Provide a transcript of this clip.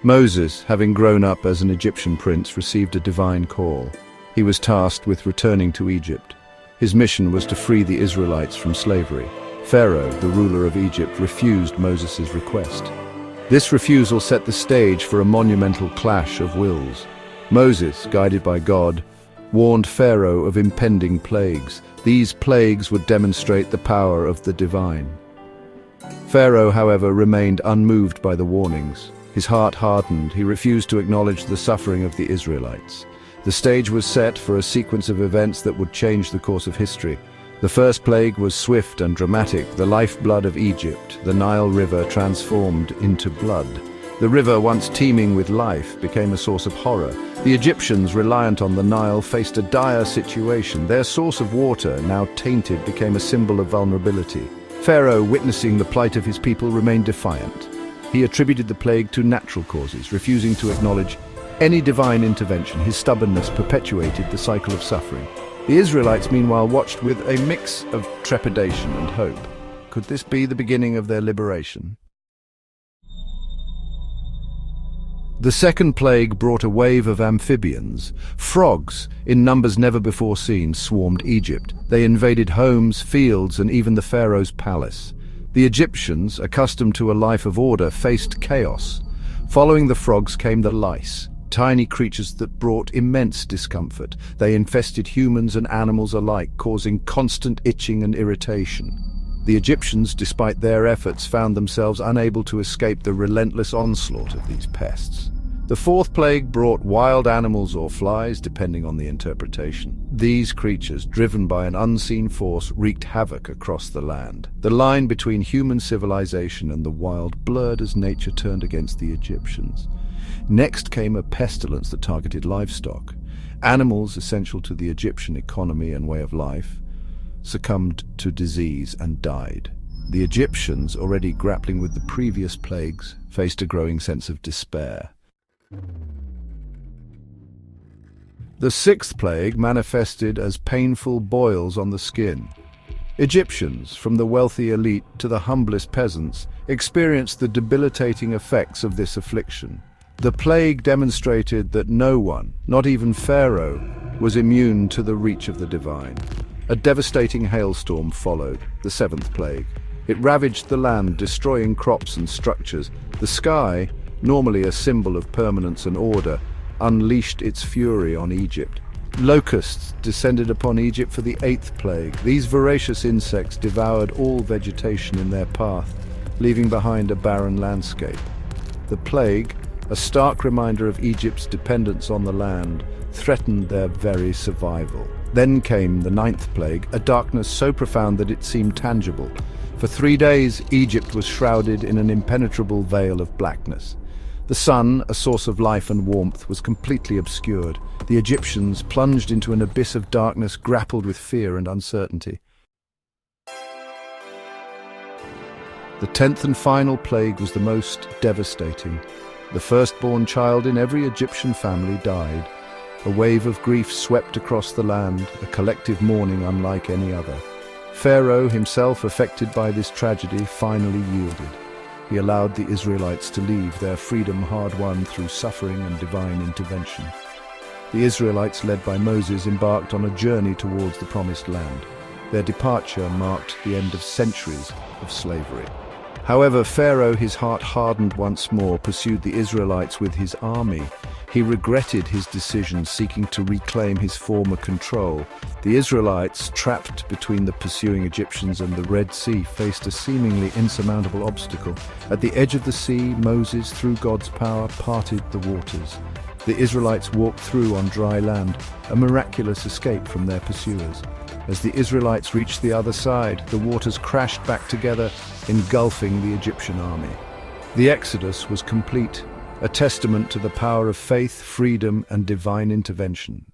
Moses, having grown up as an Egyptian prince, received a divine call. He was tasked with returning to Egypt. His mission was to free the Israelites from slavery. Pharaoh, the ruler of Egypt, refused Moses' request. This refusal set the stage for a monumental clash of wills. Moses, guided by God, warned Pharaoh of impending plagues. These plagues would demonstrate the power of the divine. Pharaoh, however, remained unmoved by the warnings. His heart hardened. He refused to acknowledge the suffering of the Israelites. The stage was set for a sequence of events that would change the course of history. The first plague was swift and dramatic. The lifeblood of Egypt, the Nile River, transformed into blood. The river, once teeming with life, became a source of horror. The Egyptians, reliant on the Nile, faced a dire situation. Their source of water, now tainted, became a symbol of vulnerability. Pharaoh, witnessing the plight of his people, remained defiant. He attributed the plague to natural causes, refusing to acknowledge any divine intervention. His stubbornness perpetuated the cycle of suffering. The Israelites, meanwhile, watched with a mix of trepidation and hope. Could this be the beginning of their liberation? The second plague brought a wave of amphibians. Frogs, in numbers never before seen, swarmed Egypt. They invaded homes, fields, and even the pharaoh's palace. The Egyptians, accustomed to a life of order, faced chaos. Following the frogs came the lice, tiny creatures that brought immense discomfort. They infested humans and animals alike, causing constant itching and irritation. The Egyptians, despite their efforts, found themselves unable to escape the relentless onslaught of these pests. The fourth plague brought wild animals or flies, depending on the interpretation. These creatures, driven by an unseen force, wreaked havoc across the land. The line between human civilization and the wild blurred as nature turned against the Egyptians. Next came a pestilence that targeted livestock. Animals essential to the Egyptian economy and way of life succumbed to disease and died. The Egyptians, already grappling with the previous plagues, faced a growing sense of despair. The sixth plague manifested as painful boils on the skin. Egyptians, from the wealthy elite to the humblest peasants, experienced the debilitating effects of this affliction. The plague demonstrated that no one, not even Pharaoh, was immune to the reach of the divine. A devastating hailstorm followed, the seventh plague. It ravaged the land, destroying crops and structures. The sky, normally a symbol of permanence and order, unleashed its fury on Egypt. Locusts descended upon Egypt for the eighth plague. These voracious insects devoured all vegetation in their path, leaving behind a barren landscape. The plague, a stark reminder of Egypt's dependence on the land, threatened their very survival. Then came the ninth plague, a darkness so profound that it seemed tangible. For 3 days, Egypt was shrouded in an impenetrable veil of blackness. The sun, a source of life and warmth, was completely obscured. The Egyptians, plunged into an abyss of darkness, grappled with fear and uncertainty. The 10th and final plague was the most devastating. The firstborn child in every Egyptian family died. A wave of grief swept across the land, a collective mourning unlike any other. Pharaoh, himself affected by this tragedy, finally yielded. He allowed the Israelites to leave, their freedom hard-won through suffering and divine intervention. The Israelites, led by Moses, embarked on a journey towards the Promised Land. Their departure marked the end of centuries of slavery. However, Pharaoh, his heart hardened once more, pursued the Israelites with his army. He regretted his decision, seeking to reclaim his former control. The Israelites, trapped between the pursuing Egyptians and the Red Sea, faced a seemingly insurmountable obstacle. At the edge of the sea, Moses, through God's power, parted the waters. The Israelites walked through on dry land, a miraculous escape from their pursuers. As the Israelites reached the other side, the waters crashed back together, engulfing the Egyptian army. The Exodus was complete, a testament to the power of faith, freedom, and divine intervention.